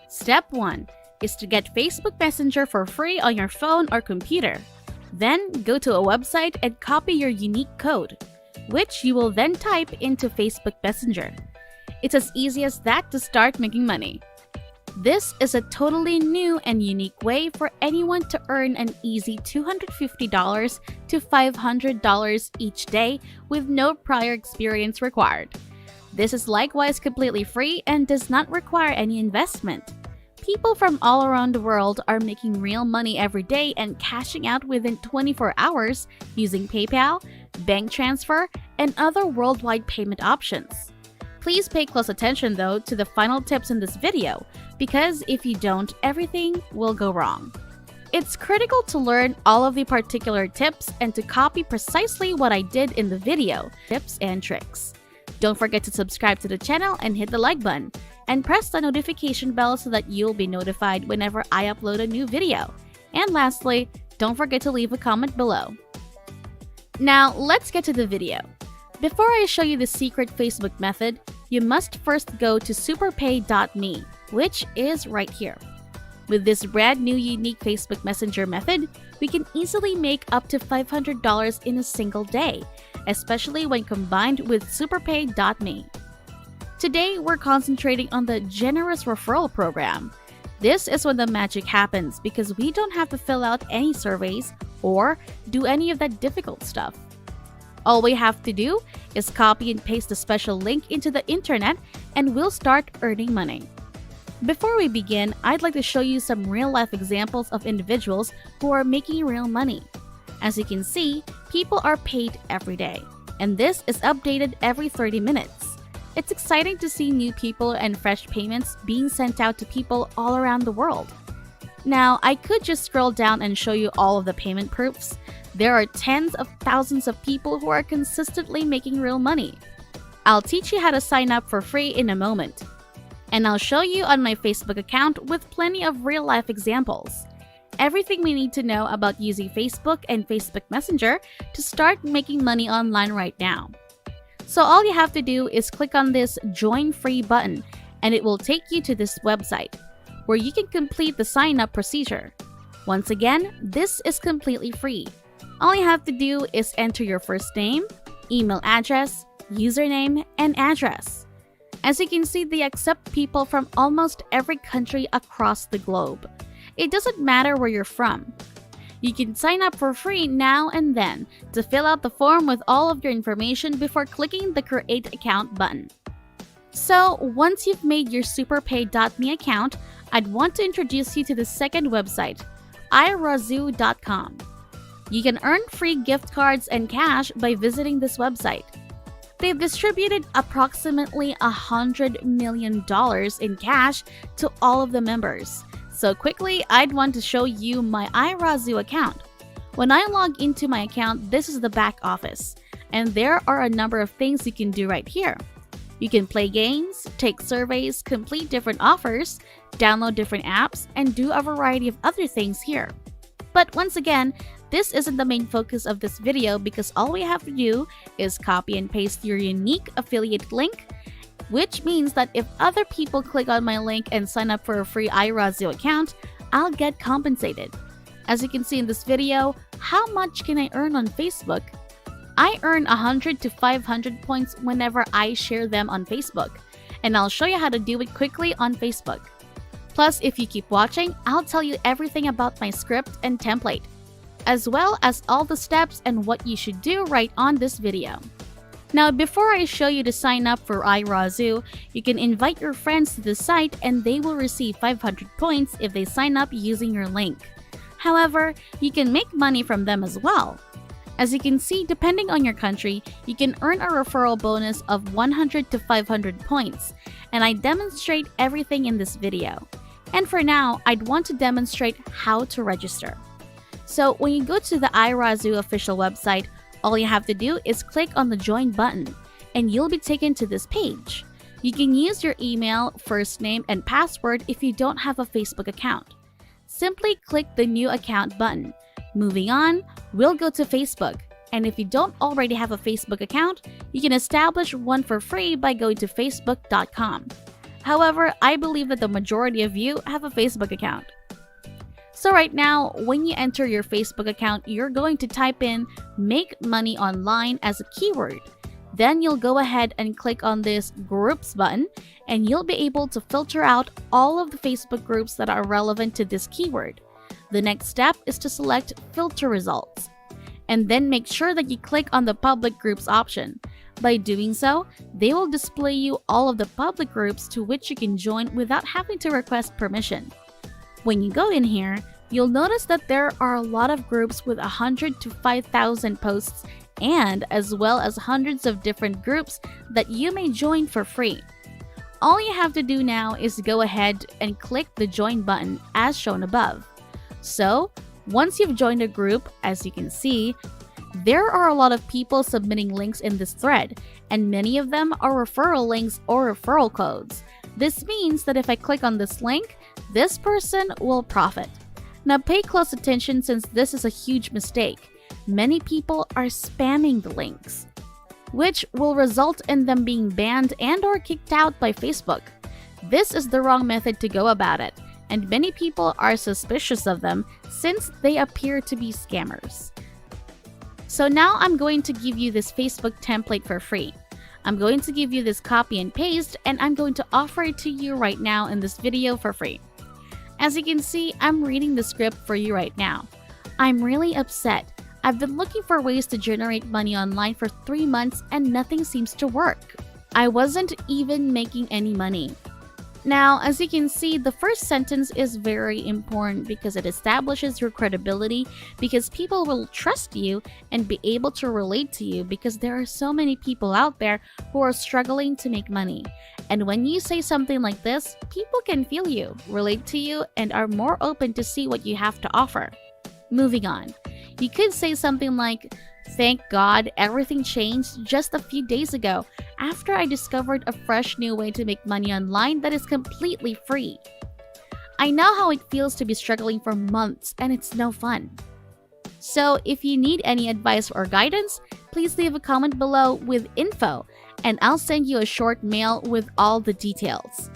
Step 1 is to get Facebook Messenger for free on your phone or computer. Then go to a website and copy your unique code, which you will then type into Facebook Messenger. It's as easy as that to start making money. This is a totally new and unique way for anyone to earn an easy $250 to $500 each day with no prior experience required. This is likewise completely free and does not require any investment. People from all around the world are making real money every day and cashing out within 24 hours using PayPal, bank transfer, and other worldwide payment options. Please pay close attention though to the final tips in this video, because if you don't, everything will go wrong. It's critical to learn all of the particular tips and to copy precisely what I did in the video, tips and tricks. Don't forget to subscribe to the channel and hit the like button, and press the notification bell so that you'll be notified whenever I upload a new video. And lastly, don't forget to leave a comment below. Now, let's get to the video. Before I show you the secret Facebook method, you must first go to superpay.me, which is right here. With this brand new unique Facebook Messenger method, we can easily make up to $500 in a single day, especially when combined with superpay.me. Today, we're concentrating on the generous referral program. This is when the magic happens because we don't have to fill out any surveys or do any of that difficult stuff. All we have to do is copy and paste the special link into the internet and we'll start earning money. Before we begin, I'd like to show you some real-life examples of individuals who are making real money. As you can see, people are paid every day, and this is updated every 30 minutes. It's exciting to see new people and fresh payments being sent out to people all around the world. Now, I could just scroll down and show you all of the payment proofs. There are tens of thousands of people who are consistently making real money. I'll teach you how to sign up for free in a moment. And I'll show you on my Facebook account with plenty of real-life examples. Everything we need to know about using Facebook and Facebook Messenger to start making money online right now. So all you have to do is click on this Join Free button and it will take you to this website where you can complete the sign-up procedure. Once again, this is completely free. All you have to do is enter your first name, email address, username, and address. As you can see, they accept people from almost every country across the globe. It doesn't matter where you're from. You can sign up for free now and then to fill out the form with all of your information before clicking the Create Account button. So, once you've made your superpay.me account, I'd want to introduce you to the second website, irazoo.com. You can earn free gift cards and cash by visiting this website. They've distributed approximately $100 million in cash to all of the members. So quickly, I'd want to show you my irazoo account. When I log into my account, this is the back office, and there are a number of things you can do right here. You can play games, take surveys, complete different offers, download different apps, and do a variety of other things here. But once again, this isn't the main focus of this video because all we have to do is copy and paste your unique affiliate link, which means that if other people click on my link and sign up for a free irazoo account, I'll get compensated. As you can see in this video, how much can I earn on Facebook? I earn 100 to 500 points whenever I share them on Facebook, and I'll show you how to do it quickly on Facebook. Plus, if you keep watching, I'll tell you everything about my script and template, as well as all the steps and what you should do right on this video. Now, before I show you to sign up for irazoo, you can invite your friends to the site and they will receive 500 points if they sign up using your link. However, you can make money from them as well. As you can see, depending on your country, you can earn a referral bonus of 100 to 500 points, and I demonstrate everything in this video. And for now, I'd want to demonstrate how to register. So when you go to the irazoo official website, all you have to do is click on the Join button, and you'll be taken to this page. You can use your email, first name, and password if you don't have a Facebook account. Simply click the New Account button. Moving on, we'll go to Facebook, and if you don't already have a Facebook account, you can establish one for free by going to facebook.com. However, I believe that the majority of you have a Facebook account. So right now, when you enter your Facebook account, you're going to type in "make money online" as a keyword. Then you'll go ahead and click on this groups button, and you'll be able to filter out all of the Facebook groups that are relevant to this keyword. The next step is to select filter results, and then make sure that you click on the public groups option. By doing so, they will display you all of the public groups to which you can join without having to request permission. When you go in here, you'll notice that there are a lot of groups with 100 to 5,000 posts, and as well as hundreds of different groups that you may join for free. All you have to do now is go ahead and click the join button as shown above. So, once you've joined a group, as you can see, there are a lot of people submitting links in this thread, and many of them are referral links or referral codes. This means that if I click on this link, this person will profit. Now pay close attention, since this is a huge mistake. Many people are spamming the links, which will result in them being banned and or kicked out by Facebook. This is the wrong method to go about it, and many people are suspicious of them since they appear to be scammers. So now I'm going to give you this Facebook template for free. I'm going to give you this copy and paste, and I'm going to offer it to you right now in this video for free. As you can see, I'm reading the script for you right now. I'm really upset. I've been looking for ways to generate money online for 3 months and nothing seems to work. I wasn't even making any money. Now, as you can see, the first sentence is very important because it establishes your credibility, because people will trust you and be able to relate to you, because there are so many people out there who are struggling to make money. And when you say something like this, people can feel you, relate to you, and are more open to see what you have to offer. Moving on. You could say something like, "Thank God, everything changed just a few days ago after I discovered a fresh new way to make money online that is completely free. I know how it feels to be struggling for months, and it's no fun." So if you need any advice or guidance, please leave a comment below with info, and I'll send you a short mail with all the details.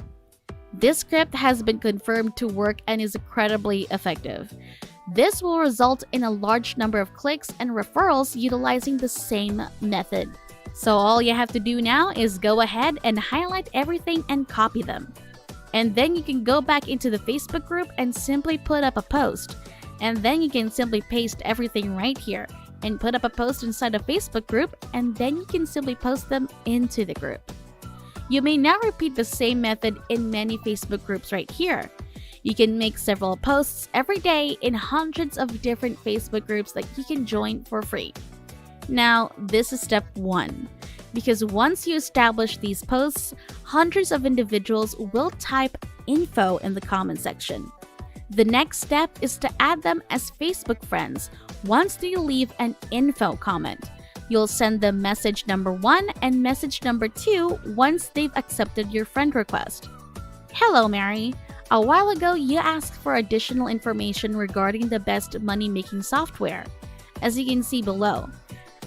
This script has been confirmed to work and is incredibly effective. This will result in a large number of clicks and referrals utilizing the same method. So all you have to do now is go ahead and highlight everything and copy them. And then you can go back into the Facebook group and simply put up a post. And then you can simply paste everything right here and put up a post inside a Facebook group, and then you can simply post them into the group. You may now repeat the same method in many Facebook groups right here. You can make several posts every day in hundreds of different Facebook groups that you can join for free. Now, this is step 1, because once you establish these posts, hundreds of individuals will type info in the comment section. The next step is to add them as Facebook friends once they leave an info comment. You'll send them message number 1 and message number 2 once they've accepted your friend request. "Hello, Mary. A while ago, you asked for additional information regarding the best money-making software. As you can see below.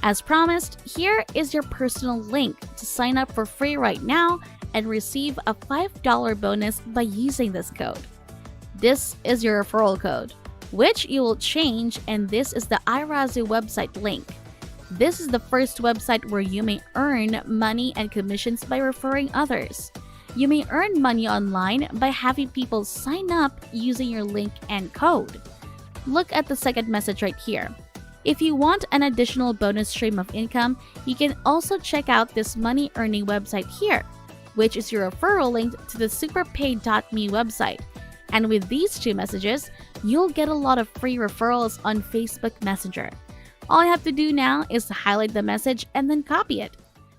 As promised, here is your personal link to sign up for free right now and receive a $5 bonus by using this code. This is your referral code, which you will change, and this is the iRazoo website link. This is the first website where you may earn money and commissions by referring others. You may earn money online by having people sign up using your link and code. Look at the second message right here. If you want an additional bonus stream of income, you can also check out this money earning website here, which is your referral link to the superpaid.me website. And with these 2 messages, you'll get a lot of free referrals on Facebook Messenger. All you have to do now is to highlight the message and then copy it.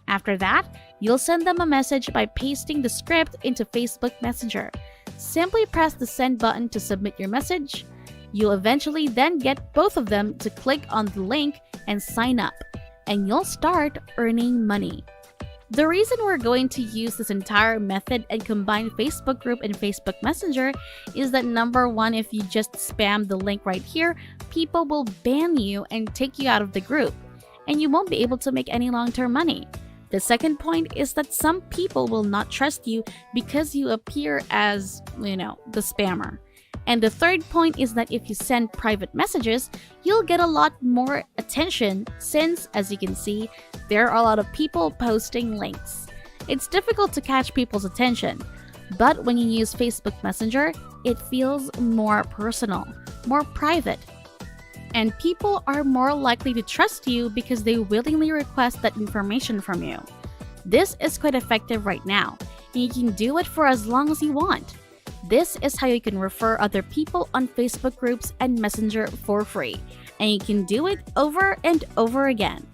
After that, you'll send them a message by pasting the script into Facebook Messenger. Simply press the send button to submit your message. You'll eventually then get both of them to click on the link and sign up, and you'll start earning money. The reason we're going to use this entire method and combine Facebook group and Facebook Messenger is that number 1, if you just spam the link right here, people will ban you and take you out of the group, and you won't be able to make any long-term money. The second point is that some people will not trust you because you appear as, the spammer. And the third point is that if you send private messages, you'll get a lot more attention since, as you can see, there are a lot of people posting links. It's difficult to catch people's attention, but when you use Facebook Messenger, it feels more personal, more private. And people are more likely to trust you because they willingly request that information from you. This is quite effective right now, and you can do it for as long as you want. This is how you can refer other people on Facebook groups and Messenger for free, and you can do it over and over again.